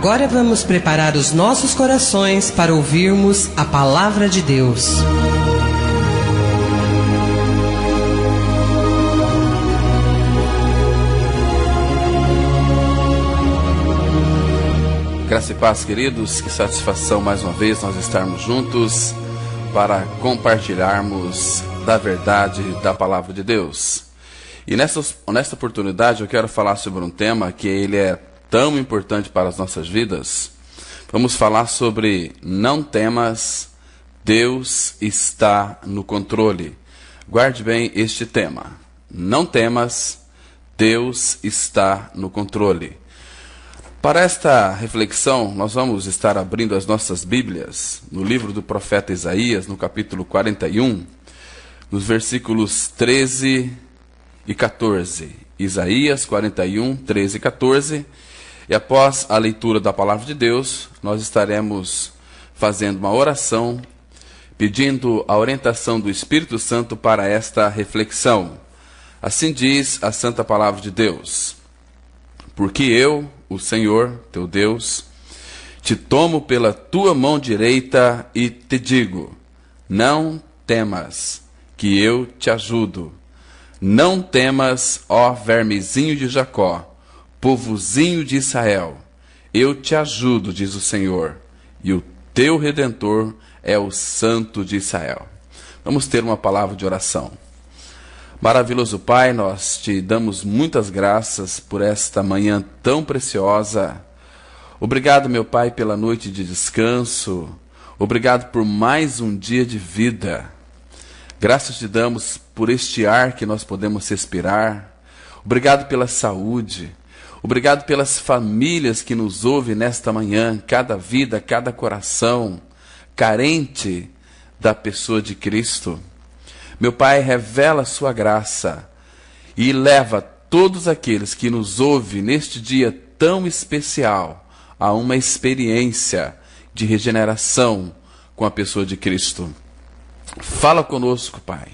Agora vamos preparar os nossos corações para ouvirmos a Palavra de Deus. Graça e paz, queridos, que satisfação mais uma vez nós estarmos juntos para compartilharmos da verdade da Palavra de Deus. E nesta oportunidade eu quero falar sobre um tema que ele é tão importante para as nossas vidas. Vamos falar sobre não temas, Deus está no controle. Guarde bem este tema. Não temas, Deus está no controle. Para esta reflexão, nós vamos estar abrindo as nossas Bíblias no livro do profeta Isaías, no capítulo 41, nos versículos 13 e 14. Isaías 41, 13 e 14. E após a leitura da Palavra de Deus, nós estaremos fazendo uma oração, pedindo a orientação do Espírito Santo para esta reflexão. Assim diz a Santa Palavra de Deus: Porque eu, o Senhor, teu Deus, te tomo pela tua mão direita e te digo: não temas, que eu te ajudo. Não temas, ó vermezinho de Jacó, povozinho de Israel. Eu te ajudo, diz o Senhor, e o teu Redentor é o Santo de Israel. Vamos ter uma palavra de oração. Maravilhoso Pai, nós te damos muitas graças por esta manhã tão preciosa. Obrigado, meu Pai, pela noite de descanso. Obrigado por mais um dia de vida. Graças te damos por este ar que nós podemos respirar. Obrigado pela saúde. Obrigado pelas famílias que nos ouvem nesta manhã, cada vida, cada coração carente da pessoa de Cristo. Meu Pai, revela a sua graça e leva todos aqueles que nos ouvem neste dia tão especial a uma experiência de regeneração com a pessoa de Cristo. Fala conosco, Pai.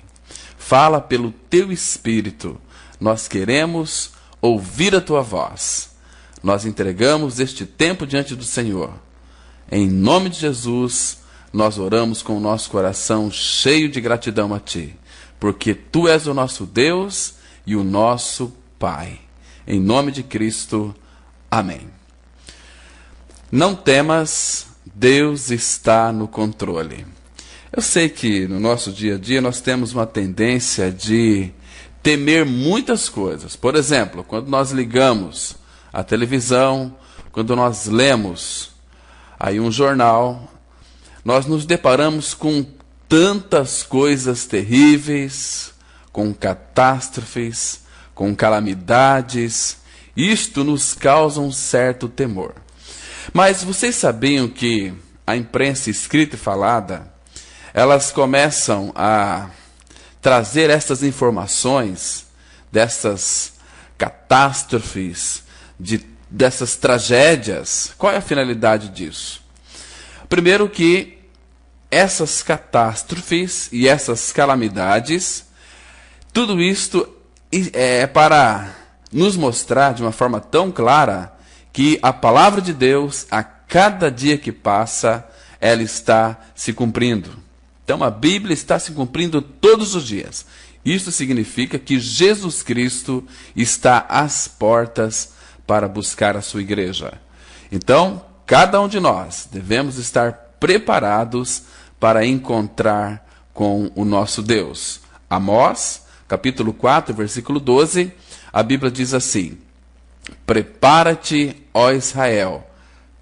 Fala pelo teu Espírito. Nós queremos ouvir a tua voz. Nós entregamos este tempo diante do Senhor. Em nome de Jesus, nós oramos com o nosso coração cheio de gratidão a Ti, porque Tu és o nosso Deus e o nosso Pai. Em nome de Cristo, amém. Não temas, Deus está no controle. Eu sei que no nosso dia a dia nós temos uma tendência de temer muitas coisas. Por exemplo, quando nós ligamos a televisão, quando nós lemos aí um jornal, nós nos deparamos com tantas coisas terríveis, com catástrofes, com calamidades. Isto nos causa um certo temor. Mas vocês sabiam que a imprensa escrita e falada, elas começam a trazer essas informações dessas catástrofes, dessas tragédias? Qual é a finalidade disso? Primeiro que essas catástrofes e essas calamidades, tudo isto é para nos mostrar de uma forma tão clara que a palavra de Deus, a cada dia que passa, ela está se cumprindo. Então a Bíblia está se cumprindo todos os dias. Isso significa que Jesus Cristo está às portas para buscar a sua igreja. Então, cada um de nós devemos estar preparados para encontrar com o nosso Deus. Amós, capítulo 4, versículo 12, a Bíblia diz assim: Prepara-te, ó Israel,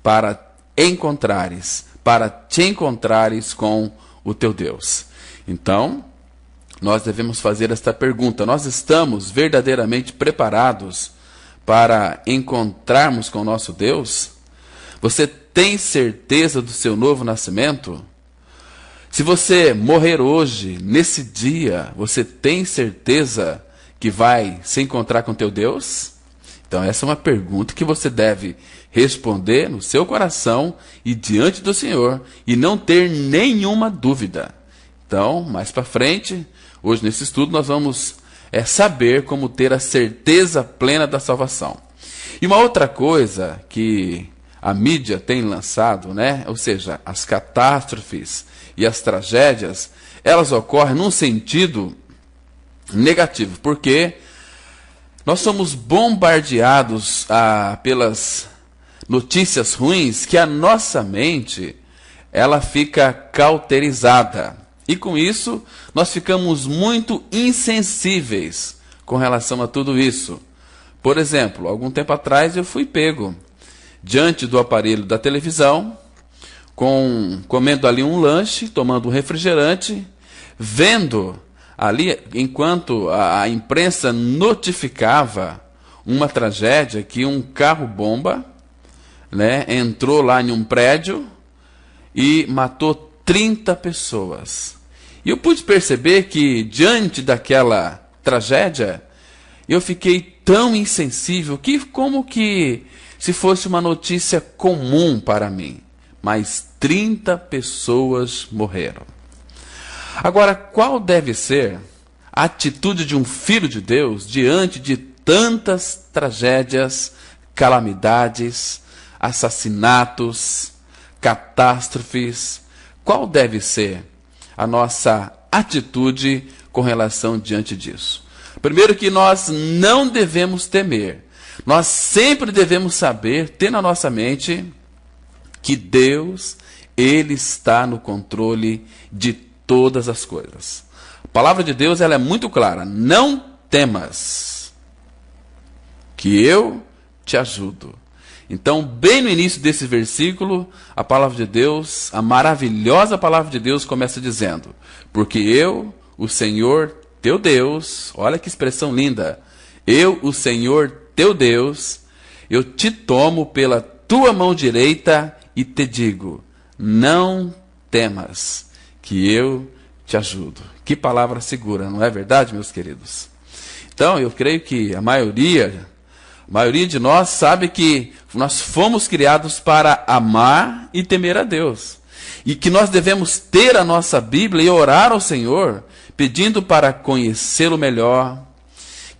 para te encontrares com o teu Deus. Então, nós devemos fazer esta pergunta: nós estamos verdadeiramente preparados para encontrarmos com o nosso Deus? Você tem certeza do seu novo nascimento? Se você morrer hoje, nesse dia, você tem certeza que vai se encontrar com teu Deus? Então essa é uma pergunta que você deve responder no seu coração e diante do Senhor e não ter nenhuma dúvida. Então, mais para frente, hoje nesse estudo nós vamos saber como ter a certeza plena da salvação. E uma outra coisa que a mídia tem lançado, né? Ou seja, as catástrofes e as tragédias, elas ocorrem num sentido negativo, porque nós somos bombardeados pelas notícias ruins, que a nossa mente ela fica cauterizada. E com isso, nós ficamos muito insensíveis com relação a tudo isso. Por exemplo, algum tempo atrás eu fui pego diante do aparelho da televisão, comendo ali um lanche, tomando um refrigerante, vendo ali, enquanto a imprensa notificava uma tragédia, que um carro-bomba, né, entrou lá em um prédio e matou 30 pessoas. E eu pude perceber que, diante daquela tragédia, eu fiquei tão insensível que como que se fosse uma notícia comum para mim. Mas 30 pessoas morreram. Agora, qual deve ser a atitude de um filho de Deus diante de tantas tragédias, calamidades, assassinatos, catástrofes? Qual deve ser a nossa atitude com relação diante disso? Primeiro, que nós não devemos temer. Nós sempre devemos saber, ter na nossa mente, que Deus, Ele está no controle de todas as coisas. A palavra de Deus ela é muito clara. Não temas, que eu te ajudo. Então, bem no início desse versículo, a palavra de Deus, a maravilhosa palavra de Deus começa dizendo: porque eu, o Senhor teu Deus, olha que expressão linda, eu, o Senhor teu Deus, eu te tomo pela tua mão direita e te digo, não temas, que eu te ajudo. Que palavra segura, não é verdade, meus queridos? Então, eu creio que a maioria de nós sabe que nós fomos criados para amar e temer a Deus. E que nós devemos ter a nossa Bíblia e orar ao Senhor, pedindo para conhecê-lo melhor.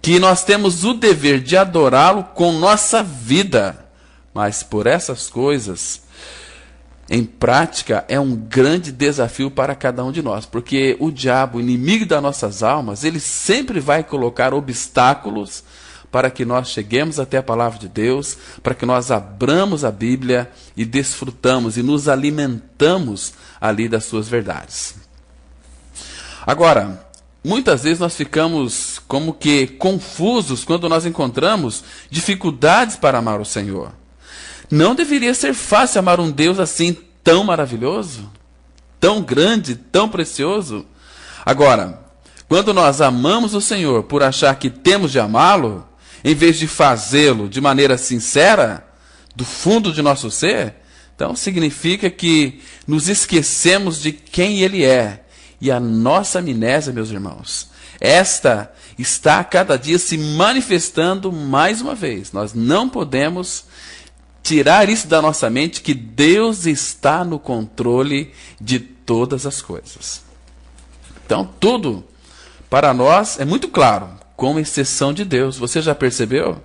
Que nós temos o dever de adorá-lo com nossa vida. Mas por essas coisas, em prática, é um grande desafio para cada um de nós. Porque o diabo, o inimigo das nossas almas, ele sempre vai colocar obstáculos para que nós cheguemos até a palavra de Deus, para que nós abramos a Bíblia e desfrutamos e nos alimentamos ali das suas verdades. Agora, muitas vezes nós ficamos como que confusos quando nós encontramos dificuldades para amar o Senhor. Não deveria ser fácil amar um Deus assim tão maravilhoso, tão grande, tão precioso? Agora, quando nós amamos o Senhor por achar que temos de amá-lo, em vez de fazê-lo de maneira sincera, do fundo de nosso ser, então significa que nos esquecemos de quem Ele é. E a nossa amnésia, meus irmãos, esta está a cada dia se manifestando mais uma vez. Nós não podemos tirar isso da nossa mente, que Deus está no controle de todas as coisas. Então, tudo para nós é muito claro, com exceção de Deus. Você já percebeu?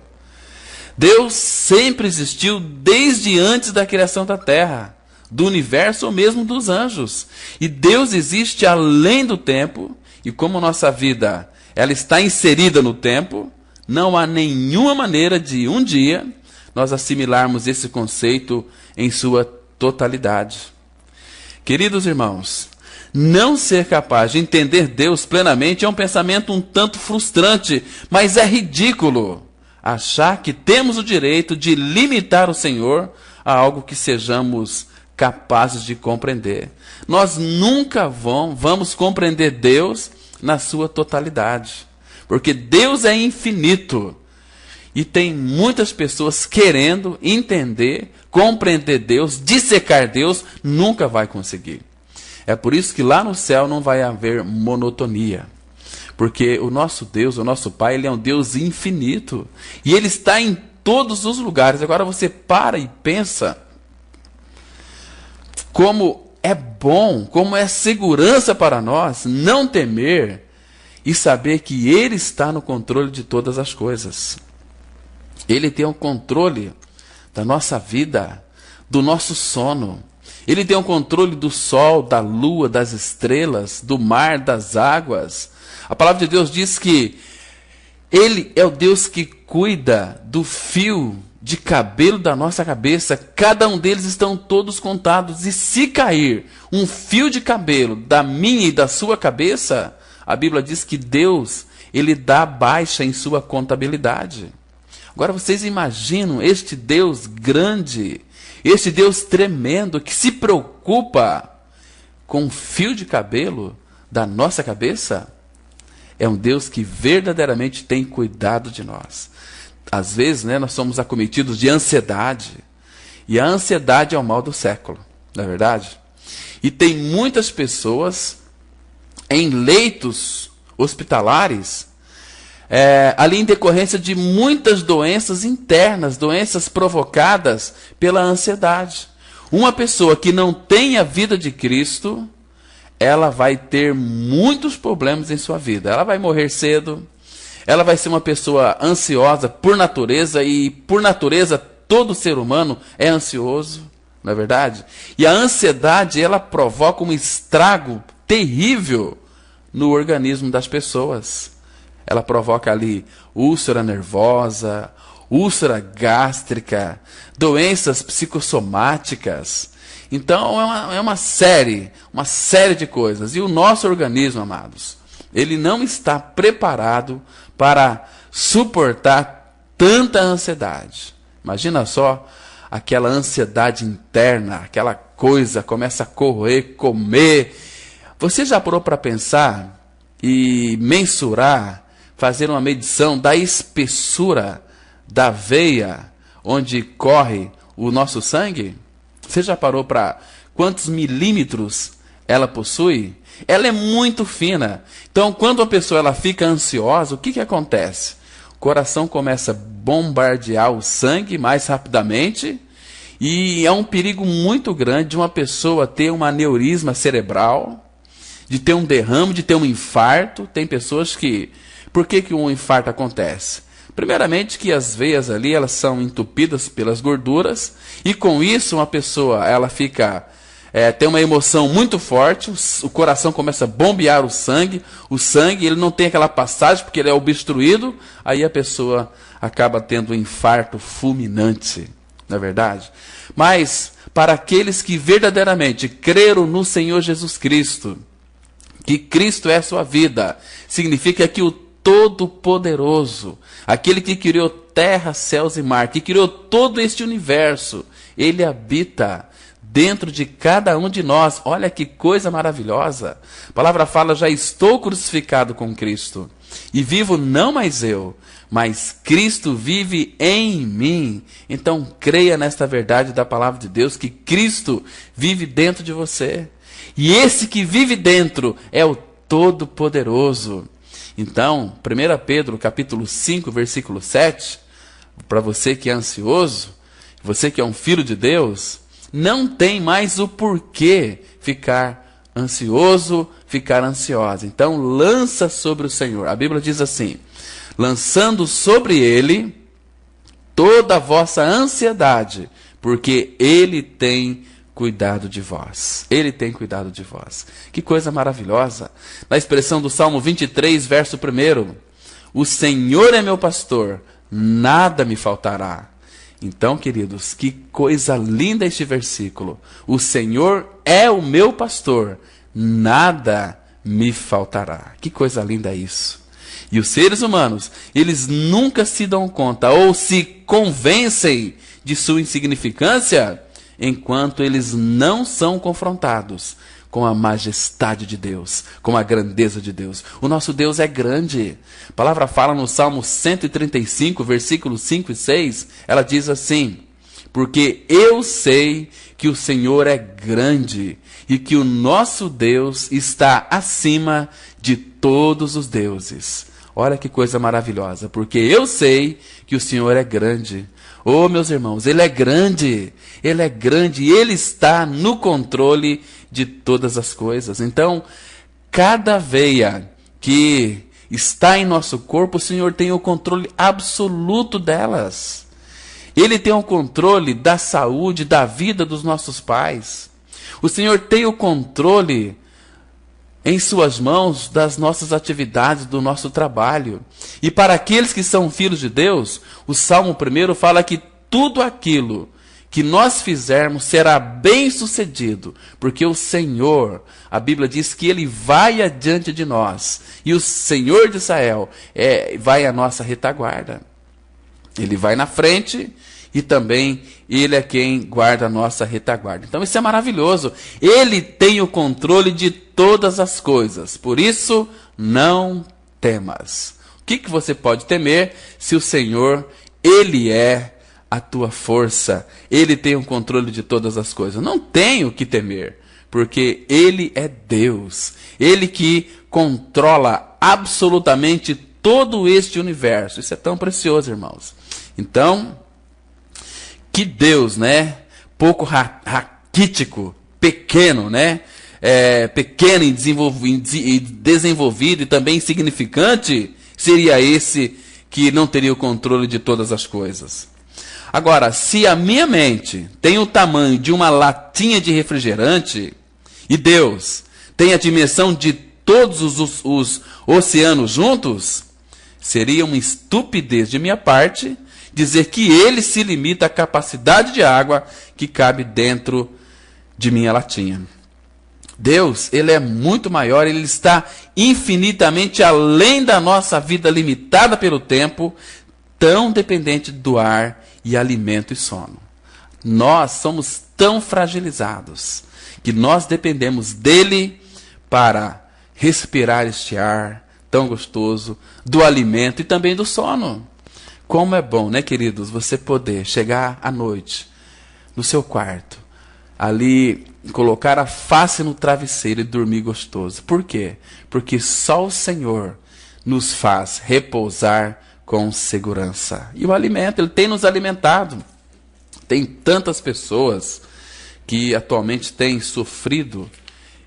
Deus sempre existiu desde antes da criação da terra, do universo ou mesmo dos anjos. E Deus existe além do tempo, e como nossa vida ela está inserida no tempo, não há nenhuma maneira de um dia nós assimilarmos esse conceito em sua totalidade. Queridos irmãos, não ser capaz de entender Deus plenamente é um pensamento um tanto frustrante, mas é ridículo achar que temos o direito de limitar o Senhor a algo que sejamos capazes de compreender. Nós nunca vamos compreender Deus na sua totalidade, porque Deus é infinito e tem muitas pessoas querendo entender, compreender Deus, dissecar Deus, nunca vai conseguir. É por isso que lá no céu não vai haver monotonia. Porque o nosso Deus, o nosso Pai, Ele é um Deus infinito. E Ele está em todos os lugares. Agora você para e pensa como é bom, como é segurança para nós não temer e saber que Ele está no controle de todas as coisas. Ele tem o controle da nossa vida, do nosso sono. Ele tem o controle do sol, da lua, das estrelas, do mar, das águas. A palavra de Deus diz que Ele é o Deus que cuida do fio de cabelo da nossa cabeça. Cada um deles estão todos contados. E se cair um fio de cabelo da minha e da sua cabeça, a Bíblia diz que Deus, Ele dá baixa em sua contabilidade. Agora vocês imaginam este Deus grande, este Deus tremendo, que se preocupa com um fio de cabelo da nossa cabeça? É um Deus que verdadeiramente tem cuidado de nós. Às vezes, nós somos acometidos de ansiedade. E a ansiedade é o mal do século, não é verdade? E tem muitas pessoas em leitos hospitalares, ali em decorrência de muitas doenças internas, doenças provocadas pela ansiedade. Uma pessoa que não tem a vida de Cristo, ela vai ter muitos problemas em sua vida. Ela vai morrer cedo, ela vai ser uma pessoa ansiosa por natureza, e por natureza todo ser humano é ansioso, não é verdade? E a ansiedade, ela provoca um estrago terrível no organismo das pessoas. Ela provoca ali úlcera nervosa, úlcera gástrica, doenças psicossomáticas. Então é uma série de coisas. E o nosso organismo, amados, ele não está preparado para suportar tanta ansiedade. Imagina só aquela ansiedade interna, aquela coisa começa a correr, comer. Você já parou para pensar e mensurar, fazer uma medição da espessura da veia onde corre o nosso sangue? Você já parou para quantos milímetros ela possui? Ela é muito fina. Então, quando a pessoa ela fica ansiosa, o que acontece? O coração começa a bombardear o sangue mais rapidamente, e é um perigo muito grande de uma pessoa ter um aneurisma cerebral, de ter um derrame, de ter um infarto. Tem pessoas que... Por que um infarto acontece? Primeiramente que as veias ali, elas são entupidas pelas gorduras, e com isso uma pessoa ela fica, tem uma emoção muito forte, o coração começa a bombear o sangue ele não tem aquela passagem porque ele é obstruído, aí a pessoa acaba tendo um infarto fulminante, não é verdade? Mas para aqueles que verdadeiramente creram no Senhor Jesus Cristo, que Cristo é a sua vida, significa que o Todo-Poderoso, aquele que criou terra, céus e mar, que criou todo este universo, Ele habita dentro de cada um de nós. Olha que coisa maravilhosa. A palavra fala: já estou crucificado com Cristo, e vivo não mais eu, mas Cristo vive em mim. Então creia nesta verdade da palavra de Deus, que Cristo vive dentro de você. E esse que vive dentro é o Todo-Poderoso. Então, 1 Pedro capítulo 5, versículo 7, para você que é ansioso, você que é um filho de Deus, não tem mais o porquê ficar ansioso, ficar ansiosa. Então, lança sobre o Senhor. A Bíblia diz assim: lançando sobre Ele toda a vossa ansiedade, porque Ele tem cuidado de vós. Ele tem cuidado de vós. Que coisa maravilhosa. Na expressão do Salmo 23, verso 1, o Senhor é meu pastor, nada me faltará. Então, queridos, que coisa linda este versículo. O Senhor é o meu pastor, nada me faltará. Que coisa linda isso. E os seres humanos, eles nunca se dão conta ou se convencem de sua insignificância enquanto eles não são confrontados com a majestade de Deus, com a grandeza de Deus. O nosso Deus é grande. A palavra fala no Salmo 135, versículos 5 e 6, ela diz assim: porque eu sei que o Senhor é grande e que o nosso Deus está acima de todos os deuses. Olha que coisa maravilhosa, porque eu sei que o Senhor é grande. Oh, meus irmãos, Ele é grande, e Ele está no controle de todas as coisas. Então, cada veia que está em nosso corpo, o Senhor tem o controle absoluto delas. Ele tem o controle da saúde, da vida dos nossos pais. O Senhor tem o controle em suas mãos das nossas atividades, do nosso trabalho. E para aqueles que são filhos de Deus, o Salmo 1 fala que tudo aquilo que nós fizermos será bem sucedido, porque o Senhor, a Bíblia diz que Ele vai adiante de nós, e o Senhor de Israel vai à nossa retaguarda. Ele vai na frente e também Ele é quem guarda a nossa retaguarda. Então isso é maravilhoso. Ele tem o controle de todas as coisas. Por isso, não temas. O que você pode temer se o Senhor, Ele é a tua força? Ele tem o controle de todas as coisas. Não tenho o que temer, porque Ele é Deus. Ele que controla absolutamente todo este universo. Isso é tão precioso, irmãos. Então, que Deus, né, pouco raquítico, pequeno, né, pequeno e desenvolvido e também insignificante, seria esse que não teria o controle de todas as coisas. Agora, se a minha mente tem o tamanho de uma latinha de refrigerante, e Deus tem a dimensão de todos os oceanos juntos, seria uma estupidez de minha parte dizer que Ele se limita à capacidade de água que cabe dentro de minha latinha. Deus, Ele é muito maior, Ele está infinitamente além da nossa vida limitada pelo tempo, tão dependente do ar e alimento e sono. Nós somos tão fragilizados que nós dependemos dEle para respirar este ar tão gostoso, do alimento e também do sono. Como é bom, né, queridos, você poder chegar à noite no seu quarto, ali colocar a face no travesseiro e dormir gostoso. Por quê? Porque só o Senhor nos faz repousar com segurança. E o alimento, Ele tem nos alimentado. Tem tantas pessoas que atualmente têm sofrido,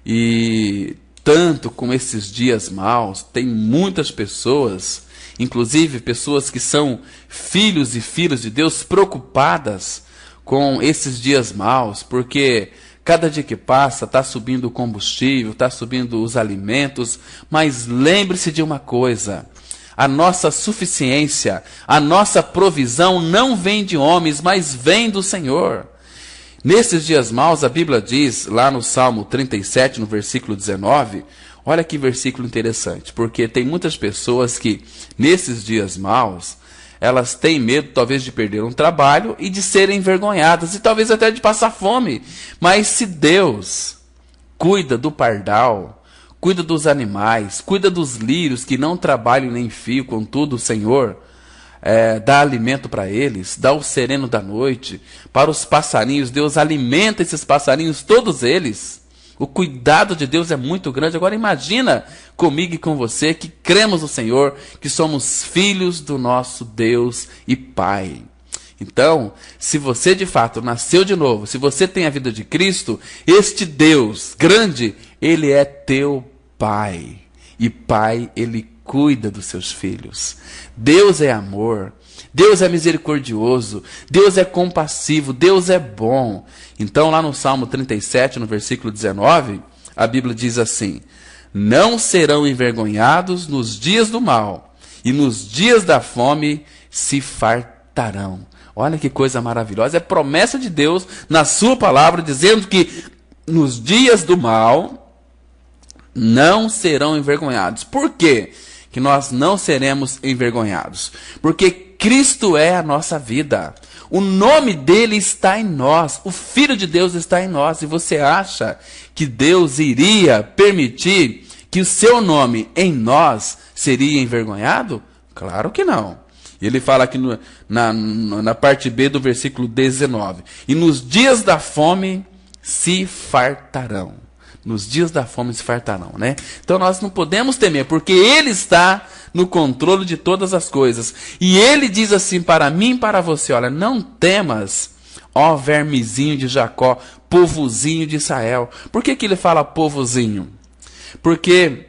e tanto com esses dias maus, tem muitas pessoas, inclusive pessoas que são filhos e filhas de Deus, preocupadas com esses dias maus, porque cada dia que passa está subindo o combustível, está subindo os alimentos, mas lembre-se de uma coisa: a nossa suficiência, a nossa provisão não vem de homens, mas vem do Senhor. Nesses dias maus, a Bíblia diz, lá no Salmo 37, no versículo 19, olha que versículo interessante, porque tem muitas pessoas que, nesses dias maus, elas têm medo, talvez, de perder um trabalho e de serem envergonhadas, e talvez até de passar fome. Mas se Deus cuida do pardal, cuida dos animais, cuida dos lírios que não trabalham nem fio, contudo o Senhor dá alimento para eles, dá o sereno da noite, para os passarinhos, Deus alimenta esses passarinhos, todos eles. O cuidado de Deus é muito grande. Agora imagina comigo e com você que cremos no Senhor, que somos filhos do nosso Deus e Pai. Então, se você de fato nasceu de novo, se você tem a vida de Cristo, este Deus grande, Ele é teu Pai. E Pai, Ele cuida dos seus filhos. Deus é amor, Deus é misericordioso, Deus é compassivo, Deus é bom. Então lá no Salmo 37, no versículo 19, a Bíblia diz assim: não serão envergonhados nos dias do mal, e nos dias da fome se fartarão. Olha que coisa maravilhosa, é promessa de Deus na sua palavra, dizendo que nos dias do mal não serão envergonhados. Por quê que nós não seremos envergonhados? Porque Cristo é a nossa vida. O nome dele está em nós. O Filho de Deus está em nós. E você acha que Deus iria permitir que o seu nome em nós seria envergonhado? Claro que não. Ele fala aqui na parte B do versículo 19. E nos dias da fome se fartarão. Nos dias da fome se fartarão, né? Então nós não podemos temer, porque Ele está no controle de todas as coisas. E Ele diz assim para mim e para você: olha, não temas, ó vermezinho de Jacó, povozinho de Israel. Por que Ele fala povozinho? Porque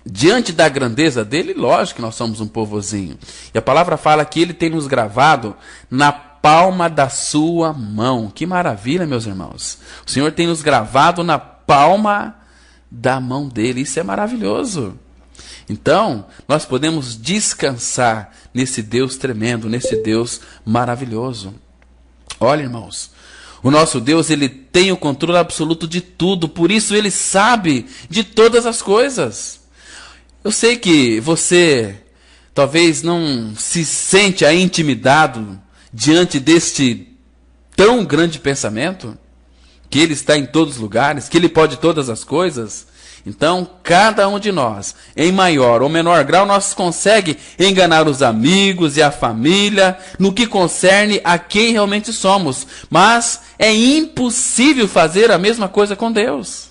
diante da grandeza dele, lógico que nós somos um povozinho. E a palavra fala que Ele tem nos gravado na palma da sua mão. Que maravilha, meus irmãos. O Senhor tem nos gravado na palma da mão dele. Isso é maravilhoso. Então, nós podemos descansar nesse Deus tremendo, nesse Deus maravilhoso. Olha, irmãos, o nosso Deus, ele tem o controle absoluto de tudo, por isso ele sabe de todas as coisas. Eu sei que você talvez não se sente aí intimidado diante deste tão grande pensamento, que ele está em todos os lugares, que ele pode todas as coisas. Então, cada um de nós, em maior ou menor grau, nós consegue enganar os amigos e a família no que concerne a quem realmente somos. Mas é impossível fazer a mesma coisa com Deus.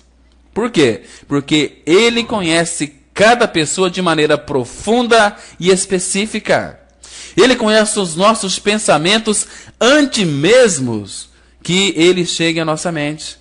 Por quê? Porque Ele conhece cada pessoa de maneira profunda e específica. Ele conhece os nossos pensamentos antes mesmo que eles cheguem à nossa mente.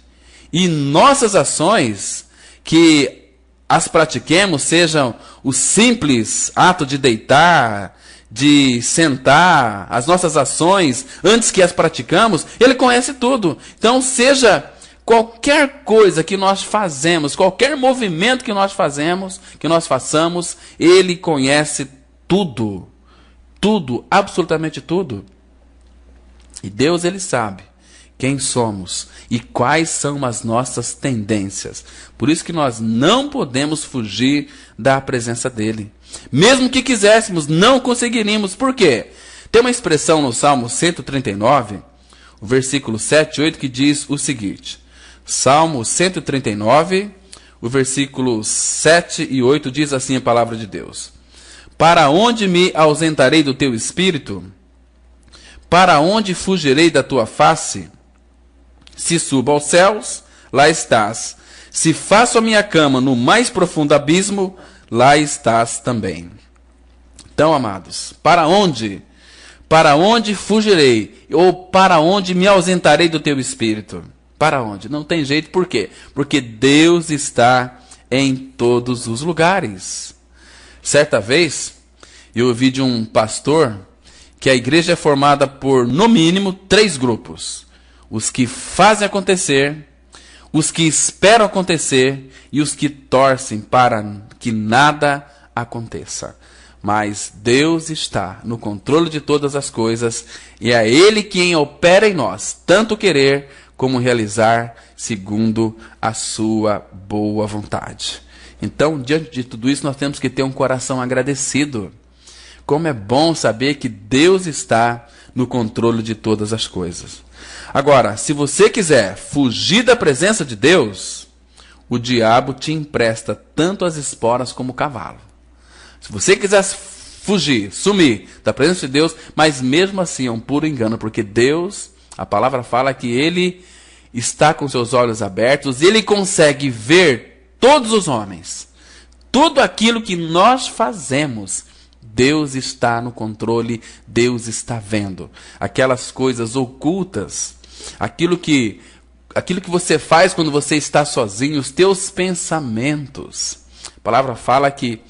E nossas ações, que as pratiquemos, sejam o simples ato de deitar, de sentar, as nossas ações, antes que as praticamos, Ele conhece tudo. Então, seja qualquer coisa que nós fazemos, qualquer movimento que nós façamos, Ele conhece tudo. Tudo, absolutamente tudo. E Deus, Ele sabe quem somos e quais são as nossas tendências. Por isso que nós não podemos fugir da presença dele. Mesmo que quiséssemos, não conseguiríamos. Por quê? Tem uma expressão no Salmo 139, o versículo 7 e 8, que diz o seguinte. Salmo 139, o versículo 7 e 8 diz assim a palavra de Deus. Para onde me ausentarei do teu espírito? Para onde fugirei da tua face? Se subo aos céus, lá estás. Se faço a minha cama no mais profundo abismo, lá estás também. Então, amados, para onde? Para onde fugirei? Ou para onde me ausentarei do teu espírito? Para onde? Não tem jeito, por quê? Porque Deus está em todos os lugares. Certa vez, eu ouvi de um pastor que a igreja é formada por, no mínimo, 3 grupos. Os que fazem acontecer, os que esperam acontecer e os que torcem para que nada aconteça. Mas Deus está no controle de todas as coisas e é Ele quem opera em nós, tanto querer como realizar segundo a sua boa vontade. Então, diante de tudo isso, nós temos que ter um coração agradecido. Como é bom saber que Deus está no controle de todas as coisas. Agora, se você quiser fugir da presença de Deus, o diabo te empresta tanto as esporas como o cavalo. Se você quiser fugir, sumir da presença de Deus, mas mesmo assim é um puro engano, porque Deus, a palavra fala que Ele está com seus olhos abertos, Ele consegue ver todos os homens. Tudo aquilo que nós fazemos, Deus está no controle, Deus está vendo. Aquelas coisas ocultas, aquilo que você faz quando você está sozinho, os teus pensamentos. A palavra fala que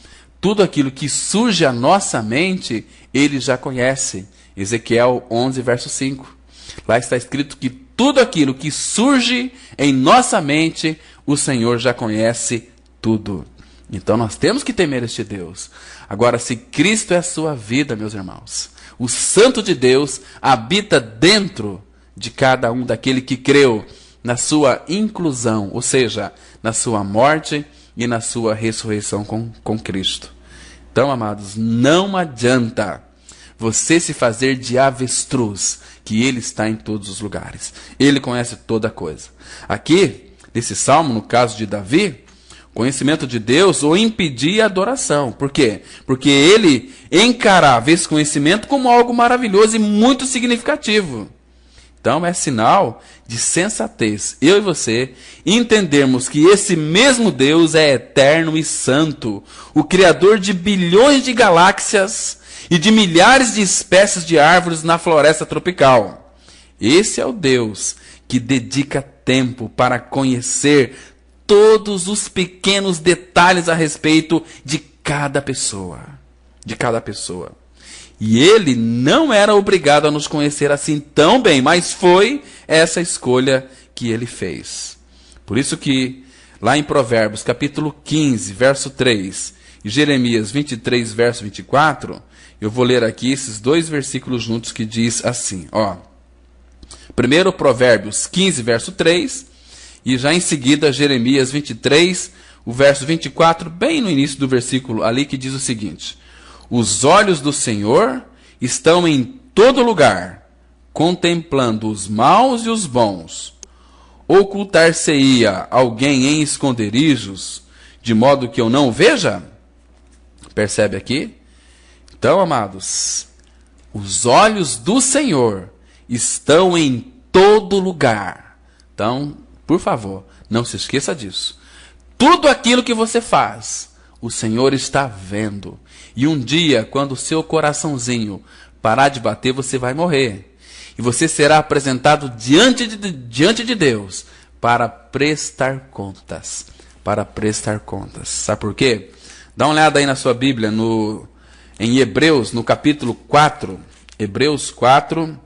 tudo aquilo que surge à nossa mente, Ele já conhece. Ezequiel 11, verso 5. Lá está escrito que tudo aquilo que surge em nossa mente, o Senhor já conhece tudo. Então nós temos que temer este Deus. Agora, se Cristo é a sua vida, meus irmãos, o Santo de Deus habita dentro de cada um daquele que creu na sua inclusão, ou seja, na sua morte e na sua ressurreição com Cristo. Então, amados, não adianta você se fazer de avestruz, que Ele está em todos os lugares. Ele conhece toda coisa. Aqui, nesse salmo, no caso de Davi, conhecimento de Deus o impedia a adoração. Por quê? Porque ele encarava esse conhecimento como algo maravilhoso e muito significativo. Então é sinal de sensatez, eu e você, entendermos que esse mesmo Deus é eterno e santo, o Criador de bilhões de galáxias e de milhares de espécies de árvores na floresta tropical. Esse é o Deus que dedica tempo para conhecer todos os pequenos detalhes a respeito de cada pessoa. De cada pessoa. E ele não era obrigado a nos conhecer assim tão bem, mas foi essa escolha que ele fez. Por isso que lá em Provérbios, capítulo 15, verso 3, e Jeremias 23, verso 24, eu vou ler aqui esses dois versículos juntos que diz assim, ó. Primeiro Provérbios 15, verso 3, e já em seguida Jeremias 23, o verso 24, bem no início do versículo ali, que diz o seguinte: os olhos do Senhor estão em todo lugar, contemplando os maus e os bons. Ocultar-se-ia alguém em esconderijos, de modo que eu não o veja? Percebe aqui? Então, amados, os olhos do Senhor estão em todo lugar. Então, por favor, não se esqueça disso. Tudo aquilo que você faz, o Senhor está vendo. E um dia, quando o seu coraçãozinho parar de bater, você vai morrer. E você será apresentado diante de Deus para prestar contas. Para prestar contas. Sabe por quê? Dá uma olhada aí na sua Bíblia, em Hebreus, no capítulo 4. Hebreus 4,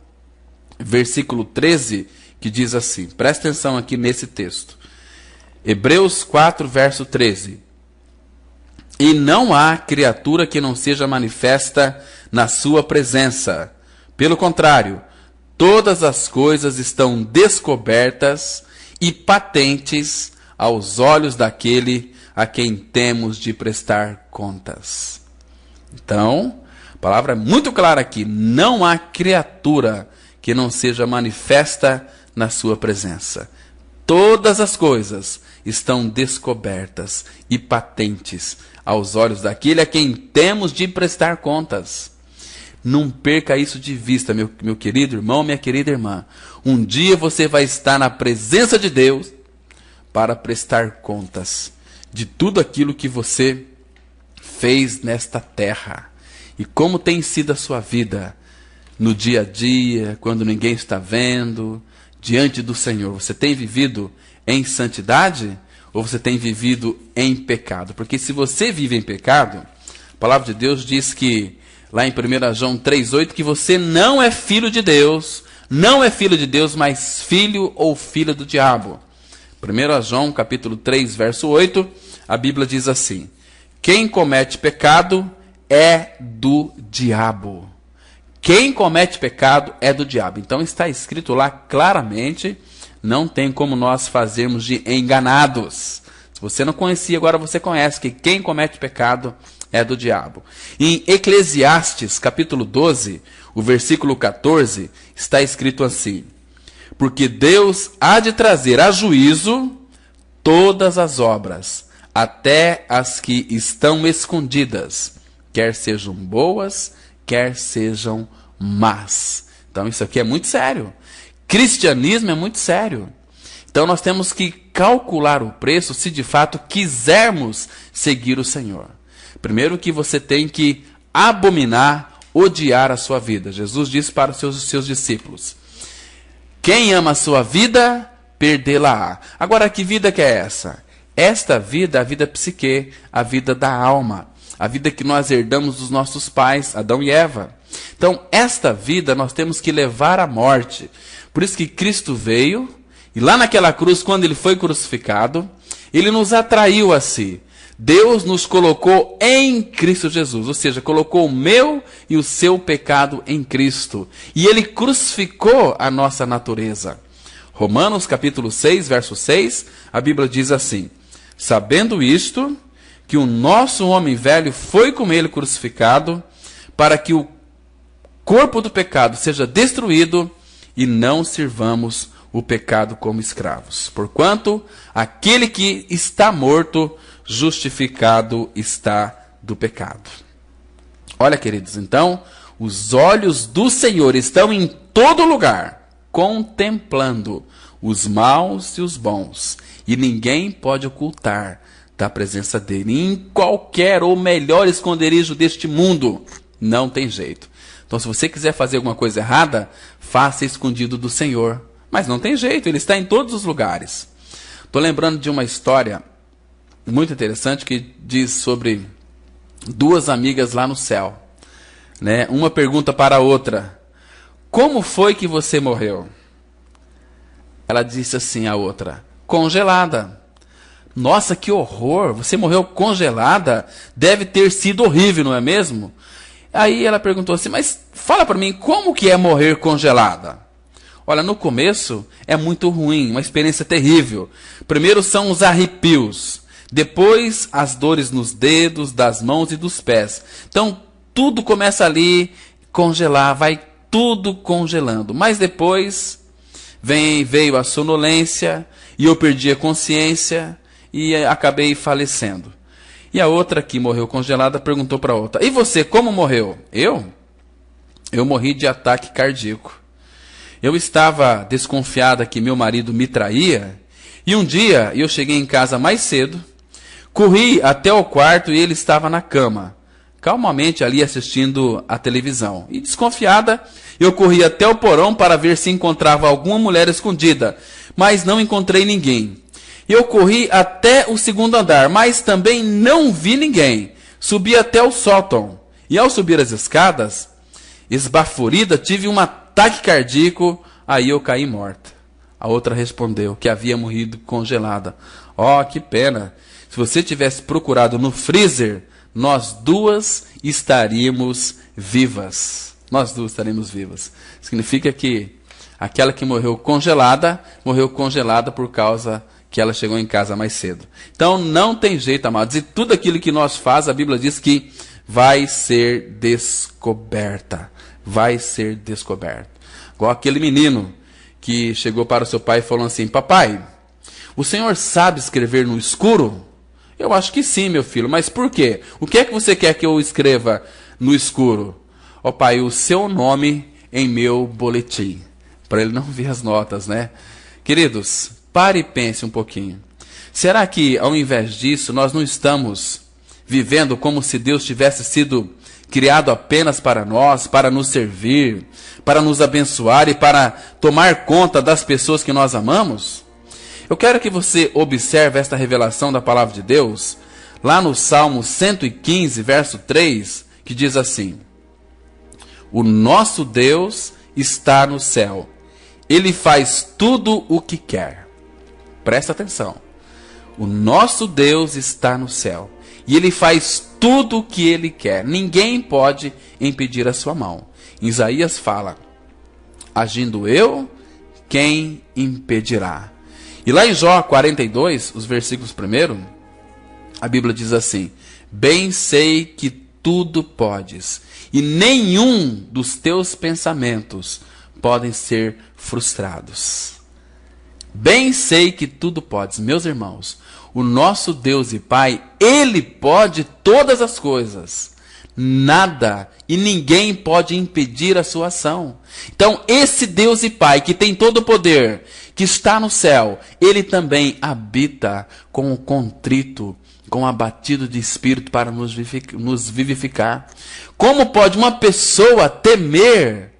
versículo 13, que diz assim. Presta atenção aqui nesse texto. Hebreus 4, verso 13. E não há criatura que não seja manifesta na sua presença. Pelo contrário, todas as coisas estão descobertas e patentes aos olhos daquele a quem temos de prestar contas. Então, a palavra é muito clara aqui. Não há criatura que não seja manifesta na sua presença. Todas as coisas estão descobertas e patentes aos olhos daquele a quem temos de prestar contas. Não perca isso de vista, meu querido irmão, minha querida irmã. Um dia você vai estar na presença de Deus para prestar contas de tudo aquilo que você fez nesta terra. E como tem sido a sua vida no dia a dia, quando ninguém está vendo, diante do Senhor. Você tem vivido em santidade ou você tem vivido em pecado? Porque se você vive em pecado, a palavra de Deus diz que, lá em 1 João 3,8, que você não é filho de Deus, não é filho de Deus, mas filho ou filha do diabo. 1 João capítulo 3, verso 8, a Bíblia diz assim: quem comete pecado é do diabo. Quem comete pecado é do diabo. Então está escrito lá claramente, não tem como nós fazermos de enganados. Se você não conhecia, agora você conhece que quem comete pecado é do diabo. Em Eclesiastes, capítulo 12, o versículo 14, está escrito assim: porque Deus há de trazer a juízo todas as obras, até as que estão escondidas, quer sejam boas, quer sejam más. Então isso aqui é muito sério. Cristianismo é muito sério. Então nós temos que calcular o preço se de fato quisermos seguir o Senhor. Primeiro que você tem que abominar, odiar a sua vida. Jesus disse para os seus discípulos: quem ama a sua vida, perdê-la-á. Agora, que vida que é essa? Esta vida é a vida psique, a vida da alma. A vida que nós herdamos dos nossos pais, Adão e Eva. Então, esta vida nós temos que levar à morte. Por isso que Cristo veio, e lá naquela cruz, quando ele foi crucificado, ele nos atraiu a si. Deus nos colocou em Cristo Jesus, ou seja, colocou o meu e o seu pecado em Cristo. E ele crucificou a nossa natureza. Romanos capítulo 6, verso 6, a Bíblia diz assim: sabendo isto, que o nosso homem velho foi com ele crucificado, para que o corpo do pecado seja destruído e não sirvamos o pecado como escravos. Porquanto aquele que está morto, justificado está do pecado. Olha, queridos, então, os olhos do Senhor estão em todo lugar, contemplando os maus e os bons, e ninguém pode ocultar da presença dele. Em qualquer ou melhor esconderijo deste mundo, não tem jeito. Então, se você quiser fazer alguma coisa errada, faça escondido do Senhor. Mas não tem jeito, ele está em todos os lugares. Estou lembrando de uma história muito interessante que diz sobre duas amigas lá no céu. né? Uma pergunta para a outra: como foi que você morreu? Ela disse assim a outra: congelada. Nossa, que horror! Você morreu congelada? Deve ter sido horrível, não é mesmo? Aí ela perguntou assim: mas fala para mim, como que é morrer congelada? Olha, no começo é muito ruim, uma experiência terrível. Primeiro são os arrepios, depois as dores nos dedos, das mãos e dos pés. Então tudo começa ali congelar, vai tudo congelando. Mas depois veio a sonolência e eu perdi a consciência e acabei falecendo. E a outra que morreu congelada perguntou para a outra: e você, como morreu? Eu morri de ataque cardíaco. Eu estava desconfiada que meu marido me traía, e um dia eu cheguei em casa mais cedo, corri até o quarto e ele estava na cama, calmamente ali assistindo a televisão. E desconfiada, eu corri até o porão para ver se encontrava alguma mulher escondida, mas não encontrei ninguém. Eu corri até o segundo andar, mas também não vi ninguém. Subi até o sótão, e ao subir as escadas, esbaforida, tive um ataque cardíaco, aí eu caí morta. A outra respondeu que havia morrido congelada. Oh, que pena! Se você tivesse procurado no freezer, nós duas estaríamos vivas. Nós duas estaríamos vivas. Significa que aquela que morreu congelada por causa que ela chegou em casa mais cedo. Então não tem jeito, amados. E tudo aquilo que nós fazemos, a Bíblia diz que vai ser descoberta. Vai ser descoberto. Igual aquele menino que chegou para o seu pai e falou assim: papai, o senhor sabe escrever no escuro? Eu acho que sim, meu filho, mas por quê? O que é que você quer que eu escreva no escuro? Ó pai, o seu nome em meu boletim. Para ele não ver as notas, né? Queridos, pare e pense um pouquinho. Será que, ao invés disso, nós não estamos vivendo como se Deus tivesse sido criado apenas para nós, para nos servir, para nos abençoar e para tomar conta das pessoas que nós amamos? Eu quero que você observe esta revelação da palavra de Deus, lá no Salmo 115, verso 3, que diz assim: o nosso Deus está no céu, Ele faz tudo o que quer. Presta atenção. O nosso Deus está no céu, e Ele faz tudo o que Ele quer. Ninguém pode impedir a sua mão. Isaías fala: agindo eu, quem impedirá? E lá em Jó 42, os versículos 1, a Bíblia diz assim: bem sei que tudo podes, e nenhum dos teus pensamentos podem ser frustrados. Bem sei que tudo podes. Meus irmãos, o nosso Deus e Pai, Ele pode todas as coisas. Nada e ninguém pode impedir a sua ação. Então, esse Deus e Pai, que tem todo o poder, que está no céu, Ele também habita com o contrito, com o abatido de espírito para nos vivificar. Como pode uma pessoa temer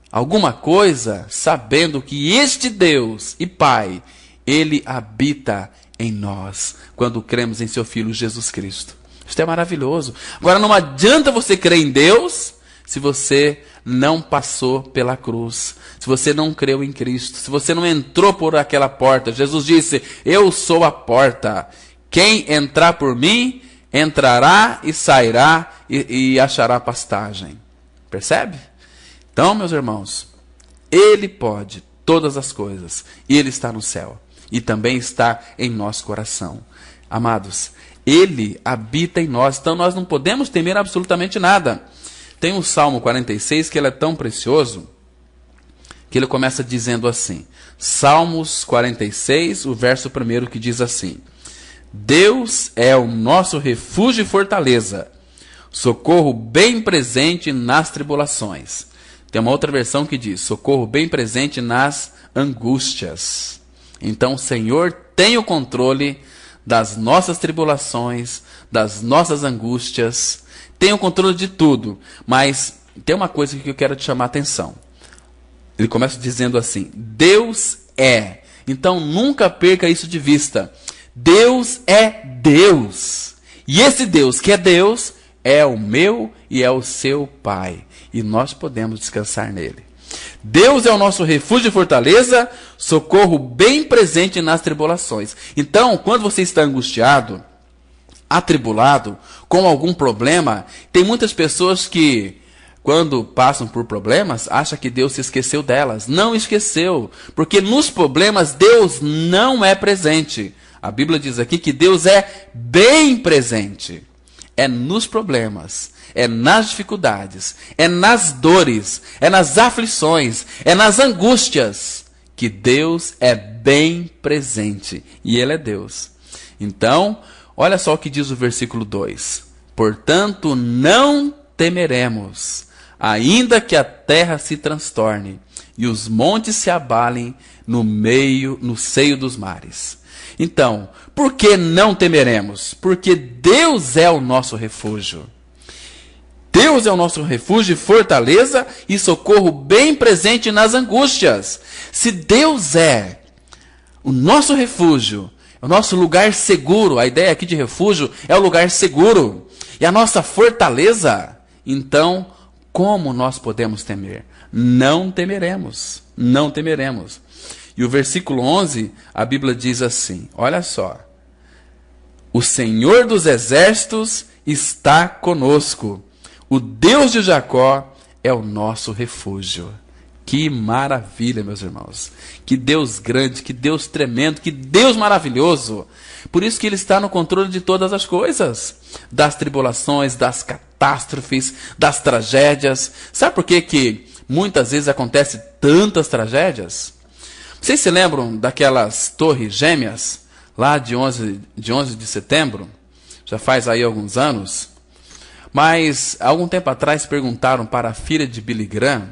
alguma coisa, sabendo que este Deus e Pai, Ele habita em nós, quando cremos em seu Filho Jesus Cristo? Isso é maravilhoso. Agora, não adianta você crer em Deus se você não passou pela cruz, se você não creu em Cristo, se você não entrou por aquela porta. Jesus disse: eu sou a porta. Quem entrar por mim, entrará e sairá e achará pastagem. Percebe? Então, meus irmãos, Ele pode todas as coisas, e Ele está no céu, e também está em nosso coração. Amados, Ele habita em nós, então nós não podemos temer absolutamente nada. Tem um Salmo 46 que ele é tão precioso, que ele começa dizendo assim, Salmos 46, o verso 1, que diz assim: Deus é o nosso refúgio e fortaleza, socorro bem presente nas tribulações. Tem uma outra versão que diz, socorro bem presente nas angústias. Então o Senhor tem o controle das nossas tribulações, das nossas angústias, tem o controle de tudo. Mas tem uma coisa que eu quero te chamar a atenção. Ele começa dizendo assim, Deus é. Então nunca perca isso de vista. Deus é Deus. E esse Deus que é Deus é o meu e é o seu Pai. E nós podemos descansar nele. Deus é o nosso refúgio e fortaleza, socorro bem presente nas tribulações. Então, quando você está angustiado, atribulado, com algum problema, tem muitas pessoas que, quando passam por problemas, acham que Deus se esqueceu delas. Não esqueceu, porque nos problemas Deus não é presente. A Bíblia diz aqui que Deus é bem presente. É nos problemas, é nas dificuldades, é nas dores, é nas aflições, é nas angústias que Deus é bem presente. E Ele é Deus. Então, olha só o que diz o versículo 2. Portanto, não temeremos, ainda que a terra se transtorne e os montes se abalem no seio dos mares. Então, por que não temeremos? Porque Deus é o nosso refúgio. Deus é o nosso refúgio e fortaleza e socorro bem presente nas angústias. Se Deus é o nosso refúgio, o nosso lugar seguro, a ideia aqui de refúgio é o lugar seguro, e a nossa fortaleza, então, como nós podemos temer? Não temeremos, não temeremos. E o versículo 11, a Bíblia diz assim, olha só. O Senhor dos exércitos está conosco. O Deus de Jacó é o nosso refúgio. Que maravilha, meus irmãos. Que Deus grande, que Deus tremendo, que Deus maravilhoso. Por isso que Ele está no controle de todas as coisas. Das tribulações, das catástrofes, das tragédias. Sabe por que muitas vezes acontecem tantas tragédias? Vocês se lembram daquelas torres gêmeas, lá de 11 de setembro? Já faz aí alguns anos. Mas, algum tempo atrás, perguntaram para a filha de Billy Graham.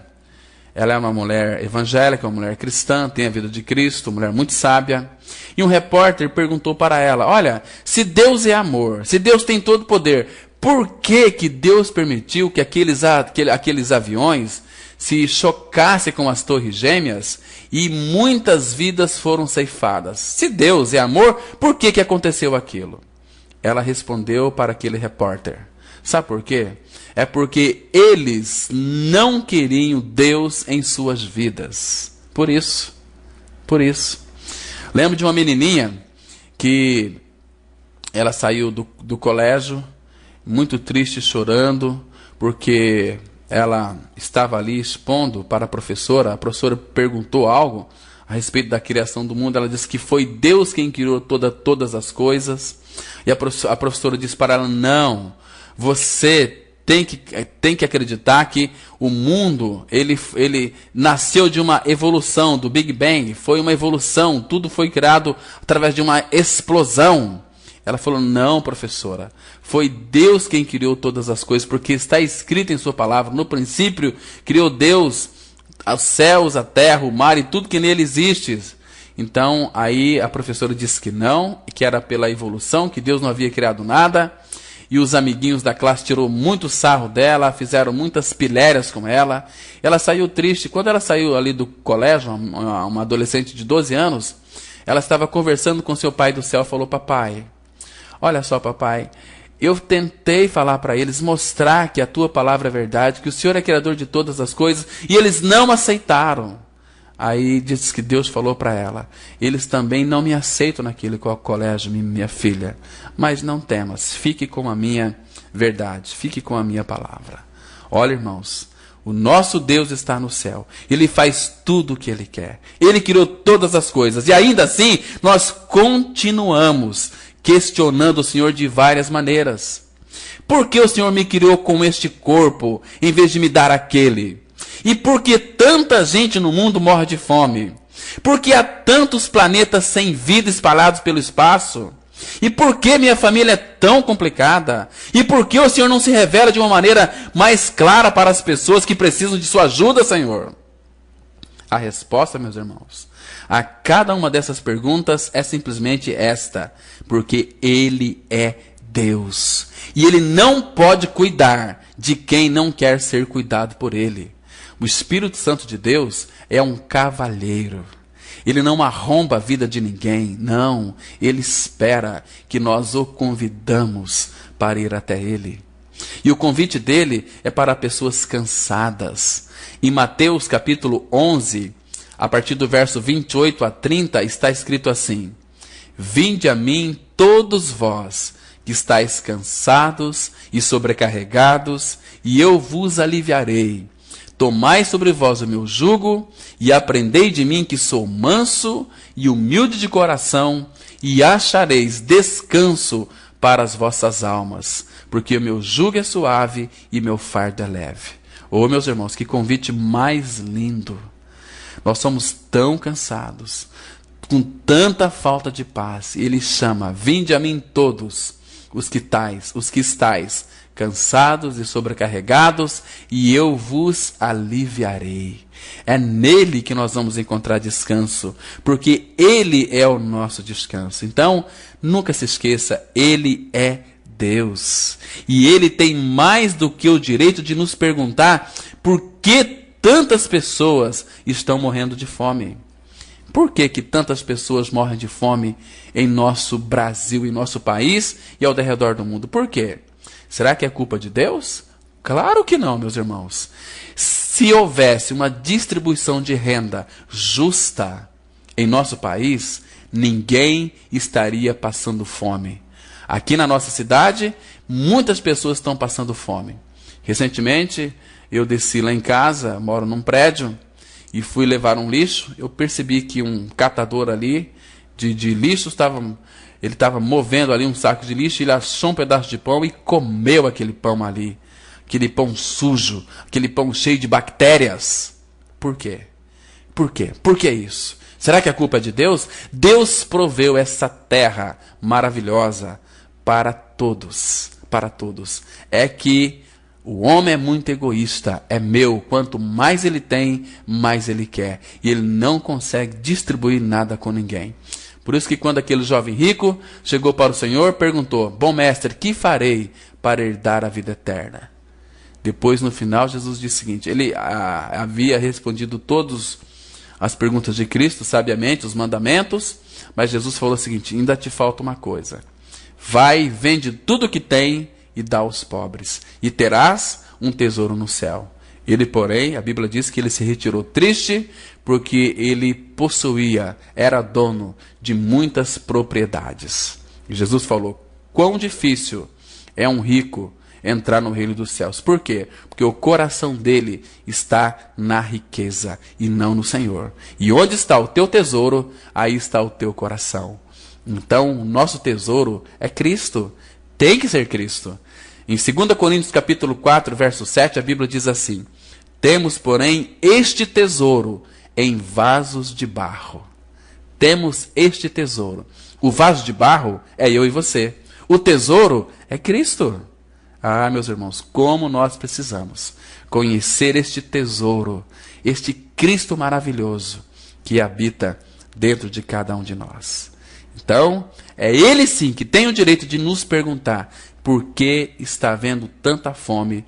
Ela é uma mulher evangélica, uma mulher cristã, tem a vida de Cristo, uma mulher muito sábia. E um repórter perguntou para ela, olha, se Deus é amor, se Deus tem todo o poder, por que Deus permitiu que aqueles aviões se chocassem com as torres gêmeas e muitas vidas foram ceifadas? Se Deus é amor, por que aconteceu aquilo? Ela respondeu para aquele repórter, sabe por quê? É porque eles não queriam Deus em suas vidas. Por isso. Lembro de uma menininha que ela saiu do colégio, muito triste, chorando, porque ela estava ali expondo para a professora perguntou algo a respeito da criação do mundo, ela disse que foi Deus quem criou todas as coisas, e a professora disse para ela, não, você tem que acreditar que o mundo, ele nasceu de uma evolução, do Big Bang, foi uma evolução, tudo foi criado através de uma explosão. Ela falou, não, professora, foi Deus quem criou todas as coisas, porque está escrito em sua palavra, no princípio criou Deus os céus, a terra, o mar e tudo que nele existe. Então, aí a professora disse que não, que era pela evolução, que Deus não havia criado nada, e os amiguinhos da classe tirou muito sarro dela, fizeram muitas pilhérias com ela, ela saiu triste. Quando ela saiu ali do colégio, uma adolescente de 12 anos, ela estava conversando com seu pai do céu, falou, papai, olha só, papai, eu tentei falar para eles, mostrar que a tua palavra é verdade, que o Senhor é criador de todas as coisas, e eles não aceitaram. Aí diz que Deus falou para ela, eles também não me aceitam naquele colégio, minha filha, mas não temas, fique com a minha verdade, fique com a minha palavra. Olha, irmãos, o nosso Deus está no céu, Ele faz tudo o que Ele quer, Ele criou todas as coisas, e ainda assim nós continuamos questionando o Senhor de várias maneiras. Por que o Senhor me criou com este corpo, em vez de me dar aquele? E por que tanta gente no mundo morre de fome? Por que há tantos planetas sem vida espalhados pelo espaço? E por que minha família é tão complicada? E por que o Senhor não se revela de uma maneira mais clara para as pessoas que precisam de sua ajuda, Senhor? A resposta, meus irmãos, a cada uma dessas perguntas é simplesmente esta: porque Ele é Deus. E Ele não pode cuidar de quem não quer ser cuidado por Ele. O Espírito Santo de Deus é um cavalheiro. Ele não arromba a vida de ninguém, não. Ele espera que nós o convidamos para ir até Ele. E o convite dele é para pessoas cansadas. Em Mateus capítulo 11, a partir do verso 28 a 30, está escrito assim: Vinde a mim todos vós, que estáis cansados e sobrecarregados, e eu vos aliviarei. Tomai sobre vós o meu jugo, e aprendei de mim, que sou manso e humilde de coração, e achareis descanso para as vossas almas, porque o meu jugo é suave e meu fardo é leve. Oh, meus irmãos, que convite mais lindo! Nós somos tão cansados, com tanta falta de paz, e ele chama: vinde a mim todos os que estáis cansados e sobrecarregados, e eu vos aliviarei. É nele que nós vamos encontrar descanso, porque ele é o nosso descanso. Então, nunca se esqueça, ele é Deus. E ele tem mais do que o direito de nos perguntar por que tantas pessoas estão morrendo de fome. Por que tantas pessoas morrem de fome em nosso Brasil, em nosso país e ao redor do mundo? Por quê? Será que é culpa de Deus? Claro que não, meus irmãos. Se houvesse uma distribuição de renda justa em nosso país, ninguém estaria passando fome. Aqui na nossa cidade, muitas pessoas estão passando fome. Recentemente, eu desci lá em casa, moro num prédio, e fui levar um lixo. Eu percebi que um catador ali de lixo estava movendo ali um saco de lixo, e ele achou um pedaço de pão e comeu aquele pão ali. Aquele pão sujo, aquele pão cheio de bactérias. Por quê? Por quê? Por que isso? Será que a culpa é de Deus? Deus proveu essa terra maravilhosa para todos. Para todos. É que o homem é muito egoísta. É meu. Quanto mais ele tem, mais ele quer. E ele não consegue distribuir nada com ninguém. Por isso que quando aquele jovem rico chegou para o Senhor, perguntou: bom mestre, que farei para herdar a vida eterna? Depois, no final, Jesus disse o seguinte: ele havia respondido todas as perguntas de Cristo, sabiamente, os mandamentos, mas Jesus falou o seguinte: ainda te falta uma coisa. Vai, vende tudo o que tem e dá aos pobres, e terás um tesouro no céu. Ele, porém, a Bíblia diz que ele se retirou triste, porque ele possuía, era dono de muitas propriedades. E Jesus falou: quão difícil é um rico entrar no reino dos céus. Por quê? Porque o coração dele está na riqueza e não no Senhor. E onde está o teu tesouro, aí está o teu coração. Então, o nosso tesouro é Cristo. Tem que ser Cristo. Em 2 Coríntios capítulo 4, verso 7, a Bíblia diz assim: temos, porém, este tesouro em vasos de barro. Temos este tesouro. O vaso de barro é eu e você. O tesouro é Cristo. Ah, meus irmãos, como nós precisamos conhecer este tesouro, este Cristo maravilhoso que habita dentro de cada um de nós. Então, é Ele sim que tem o direito de nos perguntar por que está havendo tanta fome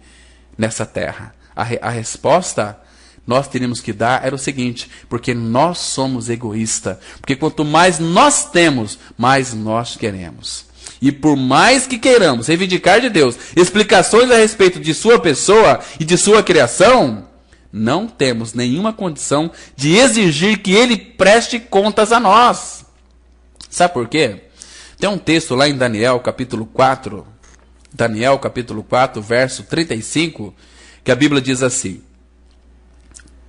nessa terra. A resposta nós teríamos que dar era o seguinte: porque nós somos egoístas. Porque quanto mais nós temos, mais nós queremos. E por mais que queiramos reivindicar de Deus explicações a respeito de sua pessoa e de sua criação, não temos nenhuma condição de exigir que Ele preste contas a nós. Sabe por quê? Tem um texto lá em Daniel capítulo 4, verso 35, que a Bíblia diz assim: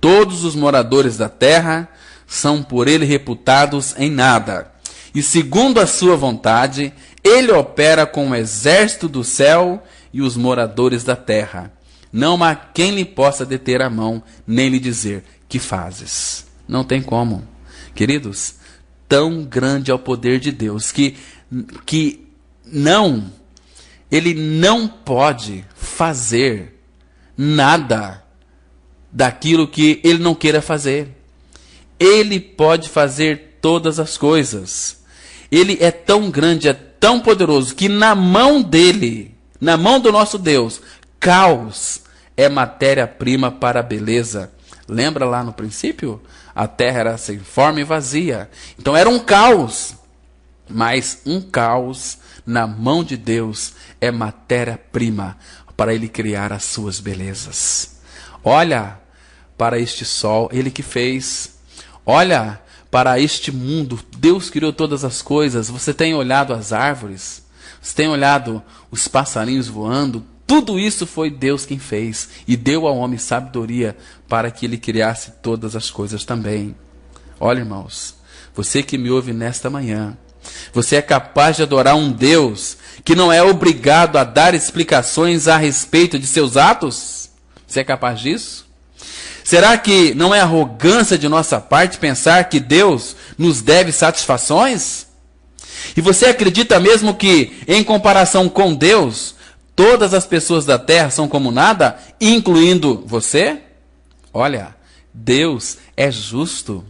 todos os moradores da terra são por Ele reputados em nada, e segundo a sua vontade, Ele opera com o exército do céu e os moradores da terra. Não há quem lhe possa deter a mão, nem lhe dizer: que fazes? Não tem como. Queridos, tão grande é o poder de Deus que Ele não pode fazer nada daquilo que Ele não queira fazer. Ele pode fazer todas as coisas. Ele é tão grande, é tão poderoso, que na mão dele, na mão do nosso Deus, caos é matéria-prima para a beleza. Lembra lá no princípio? A terra era sem forma e vazia. Então era um caos. Mas um caos na mão de Deus é matéria-prima para Ele criar as suas belezas. Olha para este sol, Ele que fez. Olha para este mundo, Deus criou todas as coisas. Você tem olhado as árvores, você tem olhado os passarinhos voando. Tudo isso foi Deus quem fez e deu ao homem sabedoria para que ele criasse todas as coisas também. Olha, irmãos, você que me ouve nesta manhã, você é capaz de adorar um Deus que não é obrigado a dar explicações a respeito de seus atos? Você é capaz disso? Será que não é arrogância de nossa parte pensar que Deus nos deve satisfações? E você acredita mesmo que, em comparação com Deus, todas as pessoas da terra são como nada, incluindo você? Olha, Deus é justo.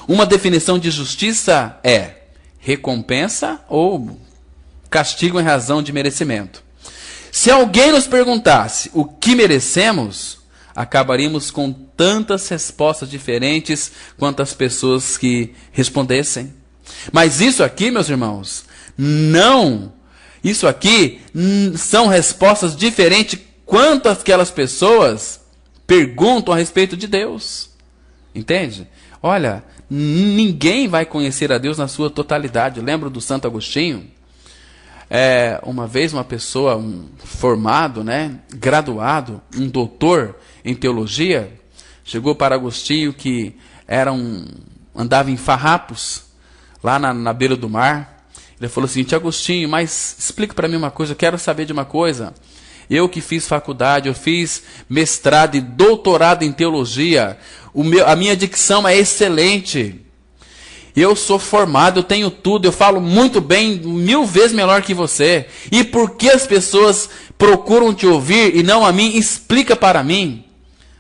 Uma definição de justiça é recompensa ou castigo em razão de merecimento. Se alguém nos perguntasse o que merecemos, acabaríamos com tantas respostas diferentes quanto as pessoas que respondessem. Mas isso aqui, meus irmãos, isso aqui são respostas diferentes quanto aquelas pessoas perguntam a respeito de Deus. Entende? Olha, ninguém vai conhecer a Deus na sua totalidade. Eu lembro do Santo Agostinho. Uma vez uma pessoa, formado, graduado, um doutor em teologia, chegou para Agostinho, que andava em farrapos, lá na beira do mar. Ele falou assim: Agostinho, mas explica para mim uma coisa, eu quero saber de uma coisa. Eu que fiz faculdade, eu fiz mestrado e doutorado em teologia, a minha dicção é excelente. Eu sou formado, eu tenho tudo, eu falo muito bem, 1000 vezes melhor que você. E por que as pessoas procuram te ouvir e não a mim? Explica para mim.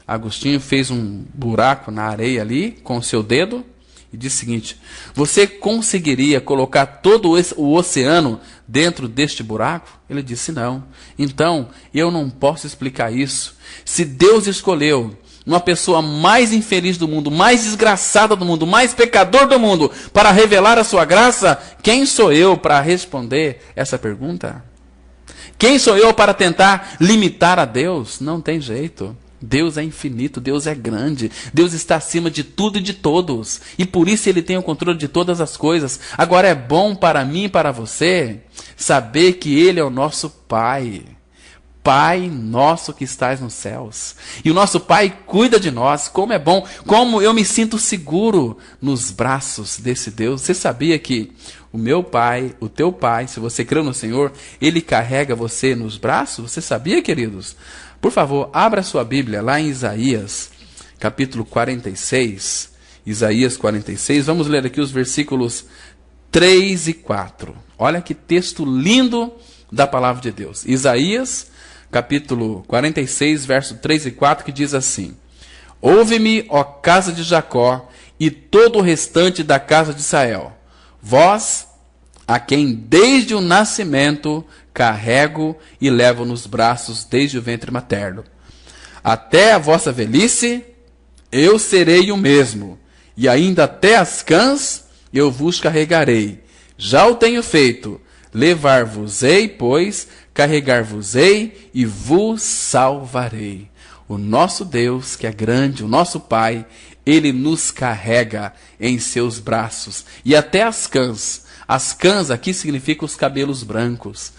Agostinho fez um buraco na areia ali com o seu dedo e disse o seguinte: você conseguiria colocar todo o oceano dentro deste buraco? Ele disse: não. Então, eu não posso explicar isso. Se Deus escolheu uma pessoa mais infeliz do mundo, mais desgraçada do mundo, mais pecador do mundo, para revelar a sua graça, quem sou eu para responder essa pergunta? Quem sou eu para tentar limitar a Deus? Não tem jeito. Deus é infinito, Deus é grande, Deus está acima de tudo e de todos, e por isso Ele tem o controle de todas as coisas. Agora, é bom para mim e para você saber que Ele é o nosso Pai. Pai nosso que estás nos céus. E o nosso Pai cuida de nós. Como é bom, como eu me sinto seguro nos braços desse Deus. Você sabia que o meu Pai, o teu Pai, se você crê no Senhor, Ele carrega você nos braços? Você sabia, queridos? Por favor, abra sua Bíblia lá em Isaías, capítulo 46. Isaías 46. Vamos ler aqui os versículos 3 e 4. Olha que texto lindo da palavra de Deus. Isaías capítulo 46, verso 3 e 4, que diz assim: ouve-me, ó casa de Jacó, e todo o restante da casa de Israel, vós, a quem desde o nascimento carrego e levo nos braços desde o ventre materno. Até a vossa velhice, eu serei o mesmo, e ainda até as cãs eu vos carregarei. Já o tenho feito, levar-vos-ei, pois, carregar-vos-ei e vos salvarei. O nosso Deus, que é grande, o nosso Pai, Ele nos carrega em seus braços. E até as cãs. As cãs aqui significam os cabelos brancos,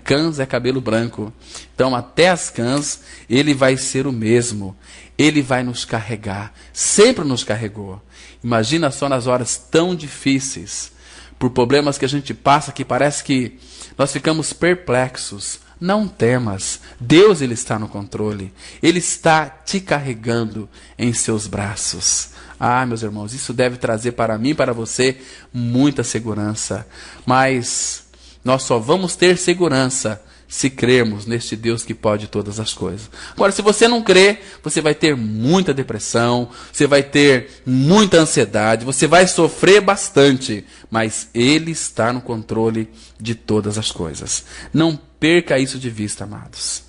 Cãs é cabelo branco. Então, até as cãs, Ele vai ser o mesmo. Ele vai nos carregar. Sempre nos carregou. Imagina só nas horas tão difíceis, por problemas que a gente passa, que parece que nós ficamos perplexos. Não temas, Deus, Ele está no controle. Ele está te carregando em seus braços. Ah, meus irmãos, isso deve trazer para mim e para você muita segurança. Mas nós só vamos ter segurança se crermos neste Deus que pode todas as coisas. Agora, se você não crê, você vai ter muita depressão, você vai ter muita ansiedade, você vai sofrer bastante, mas Ele está no controle de todas as coisas. Não perca isso de vista, amados.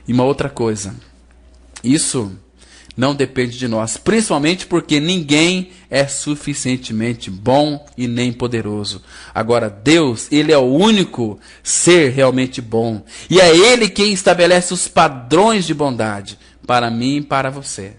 E uma outra coisa, isso Não depende de nós, principalmente porque ninguém é suficientemente bom e nem poderoso. Agora, Deus, Ele é o único ser realmente bom. E é Ele quem estabelece os padrões de bondade para mim e para você.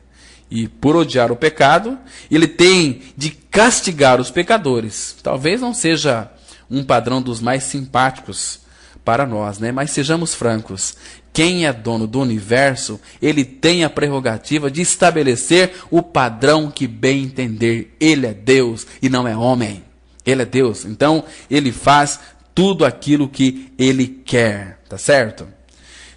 E por odiar o pecado, Ele tem de castigar os pecadores. Talvez não seja um padrão dos mais simpáticos para nós, né? Mas sejamos francos. Quem é dono do universo, ele tem a prerrogativa de estabelecer o padrão que bem entender. Ele é Deus e não é homem. Ele é Deus. Então, ele faz tudo aquilo que ele quer. Tá certo?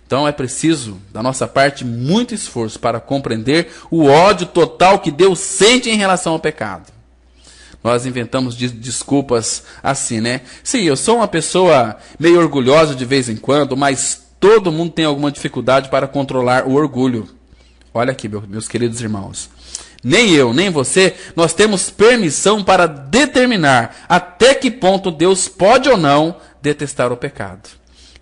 Então, é preciso, da nossa parte, muito esforço para compreender o ódio total que Deus sente em relação ao pecado. Nós inventamos desculpas assim, né? Sim, eu sou uma pessoa meio orgulhosa de vez em quando, mas todo mundo tem alguma dificuldade para controlar o orgulho. Olha aqui, meus queridos irmãos. Nem eu, nem você, nós temos permissão para determinar até que ponto Deus pode ou não detestar o pecado.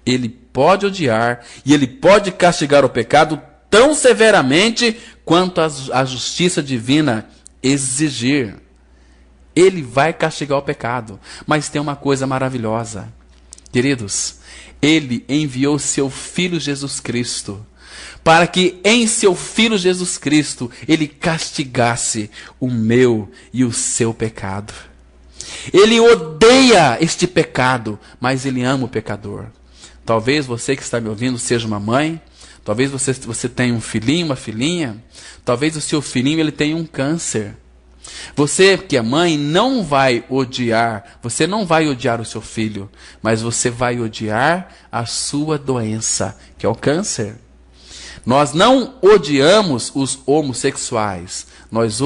Ele pode odiar e ele pode castigar o pecado tão severamente quanto a justiça divina exigir. Ele vai castigar o pecado. Mas tem uma coisa maravilhosa. Queridos, Ele enviou seu Filho Jesus Cristo para que em seu Filho Jesus Cristo Ele castigasse o meu e o seu pecado. Ele odeia este pecado, mas Ele ama o pecador. Talvez você que está me ouvindo seja uma mãe, talvez você tenha um filhinho, uma filhinha, talvez o seu filhinho ele tenha um câncer. Você que é mãe não vai odiar o seu filho, mas você vai odiar a sua doença, que é o câncer. Nós não odiamos os homossexuais, nós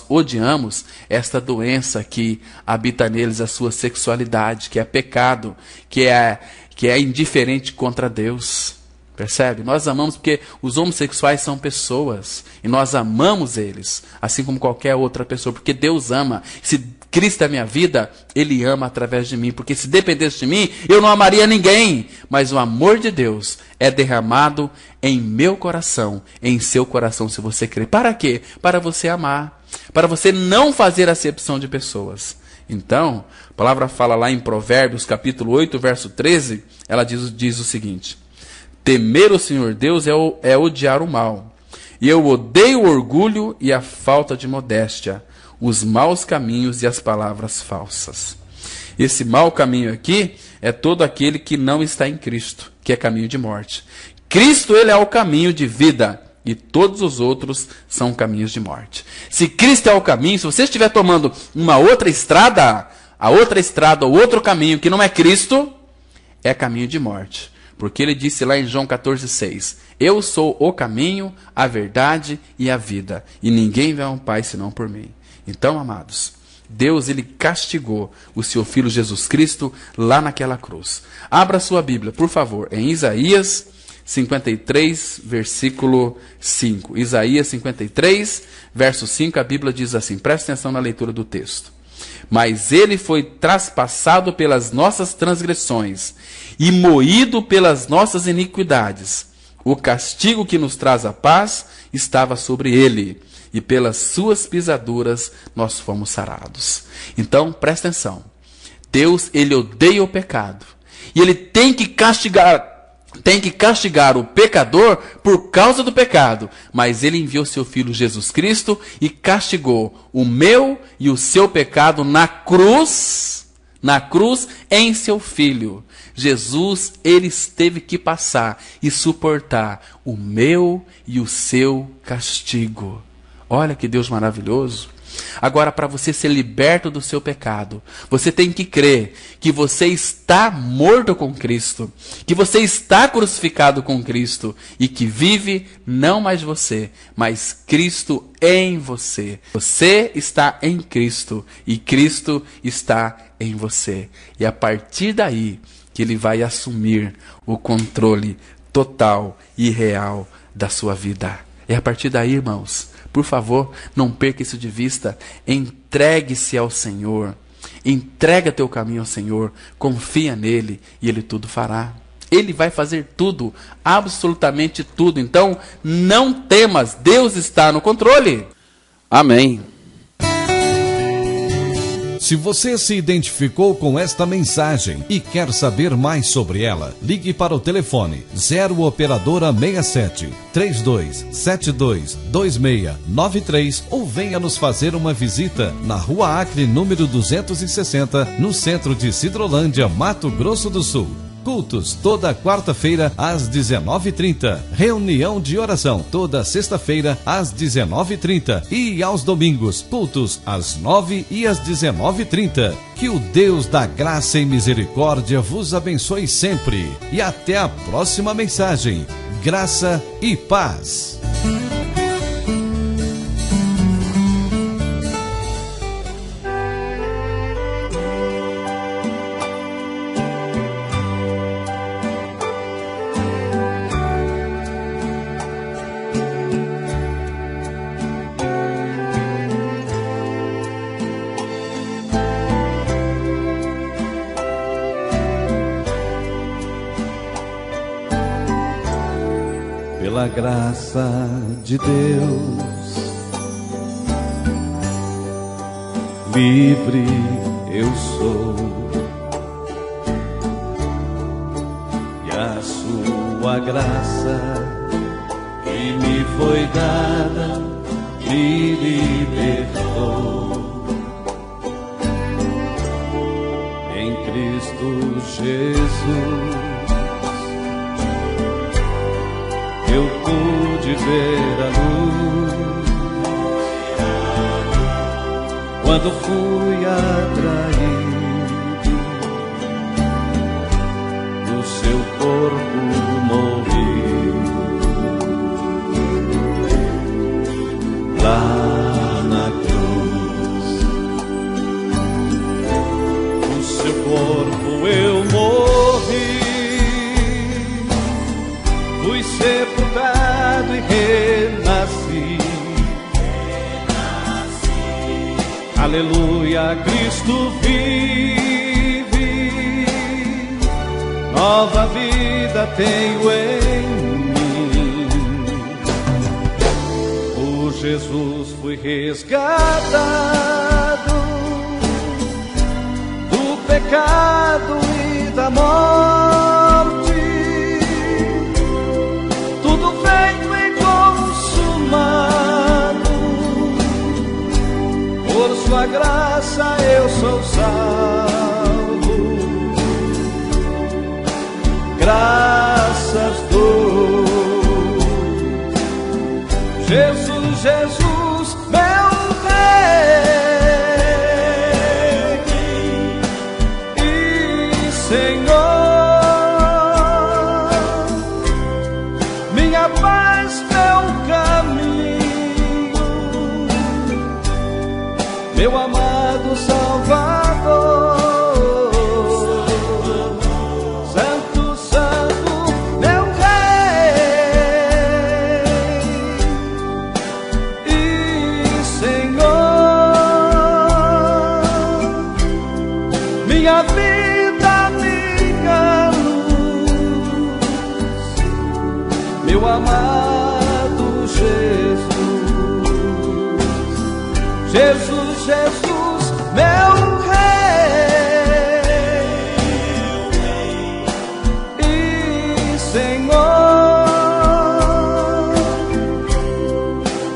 odiamos esta doença que habita neles, a sua sexualidade, que é pecado, que é indiferente contra Deus. Percebe? Nós amamos porque os homossexuais são pessoas. E nós amamos eles, assim como qualquer outra pessoa. Porque Deus ama. Se Cristo é a minha vida, Ele ama através de mim. Porque se dependesse de mim, eu não amaria ninguém. Mas o amor de Deus é derramado em meu coração, em seu coração, se você crer. Para quê? Para você amar. Para você não fazer acepção de pessoas. Então, a palavra fala lá em Provérbios, capítulo 8, verso 13. Ela diz o seguinte: temer o Senhor Deus é odiar o mal. E eu odeio o orgulho e a falta de modéstia, os maus caminhos e as palavras falsas. Esse mau caminho aqui é todo aquele que não está em Cristo, que é caminho de morte. Cristo, Ele é o caminho de vida e todos os outros são caminhos de morte. Se Cristo é o caminho, se você estiver tomando uma outra estrada, a outra estrada ou outro caminho que não é Cristo, é caminho de morte. Porque Ele disse lá em João 14,6, eu sou o caminho, a verdade e a vida, e ninguém vai ao Pai senão por mim. Então, amados, Deus Ele castigou o seu Filho Jesus Cristo lá naquela cruz. Abra sua Bíblia, por favor, em Isaías 53, versículo 5. Isaías 53, verso 5, a Bíblia diz assim, presta atenção na leitura do texto. Mas Ele foi traspassado pelas nossas transgressões e moído pelas nossas iniquidades. O castigo que nos traz a paz estava sobre Ele, e pelas suas pisaduras nós fomos sarados. Então, presta atenção. Deus, Ele odeia o pecado. E Ele tem que castigar o pecador por causa do pecado. Mas Ele enviou seu Filho Jesus Cristo e castigou o meu e o seu pecado na cruz em seu Filho. Jesus, Ele teve que passar e suportar o meu e o seu castigo. Olha que Deus maravilhoso. Agora, para você ser liberto do seu pecado, você tem que crer que você está morto com Cristo, que você está crucificado com Cristo e que vive não mais você, mas Cristo em você. Você está em Cristo e Cristo está em você. E a partir daí que Ele vai assumir o controle total e real da sua vida. É a partir daí, irmãos, por favor, não perca isso de vista. Entregue-se ao Senhor. Entrega teu caminho ao Senhor. Confia nele e Ele tudo fará. Ele vai fazer tudo, absolutamente tudo. Então, não temas, Deus está no controle. Amém. Se você se identificou com esta mensagem e quer saber mais sobre ela, ligue para o telefone 0 operadora 67 3272 2693 ou venha nos fazer uma visita na Rua Acre, número 260, no centro de Sidrolândia, Mato Grosso do Sul. Cultos toda quarta-feira às 19h30. Reunião de oração toda sexta-feira às 19h30. E aos domingos, cultos às 9h e às 19h30. Que o Deus da graça e misericórdia vos abençoe sempre. E até a próxima mensagem. Graça e paz. Pela graça de Deus, livre eu sou, e a sua graça que me foi dada me libertou. Em Cristo Jesus eu pude ver a luz quando fui atraído, no seu corpo morri. Lá na cruz, no seu corpo eu morri. Fui sepultado e renasci. Aleluia, Cristo vive. Nova vida tenho em mim. Por Jesus fui resgatado do pecado e da morte. Tudo feito e consumado, por sua graça eu sou salvo. Graças dou. Jesus, Jesus, meu Rei e Senhor. Minha paz, meu caminho, meu amado Salvador. Santo, Santo, meu Rei e Senhor. Minha vida, minha luz, meu amado Jesus. Jesus, Jesus, meu Rei e Senhor.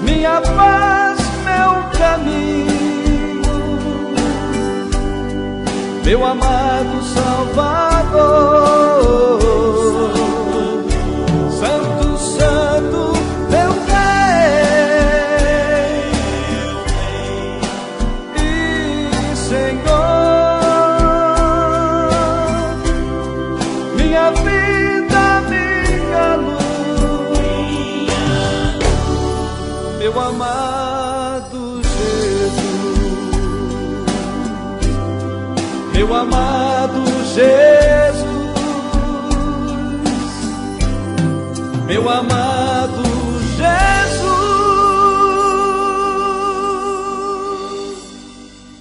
Minha paz, meu caminho, meu amado Salvador. Santo, Santo, meu Rei e Senhor. Minha vida, minha luz, meu amado Jesus. Meu amado Jesus, meu amado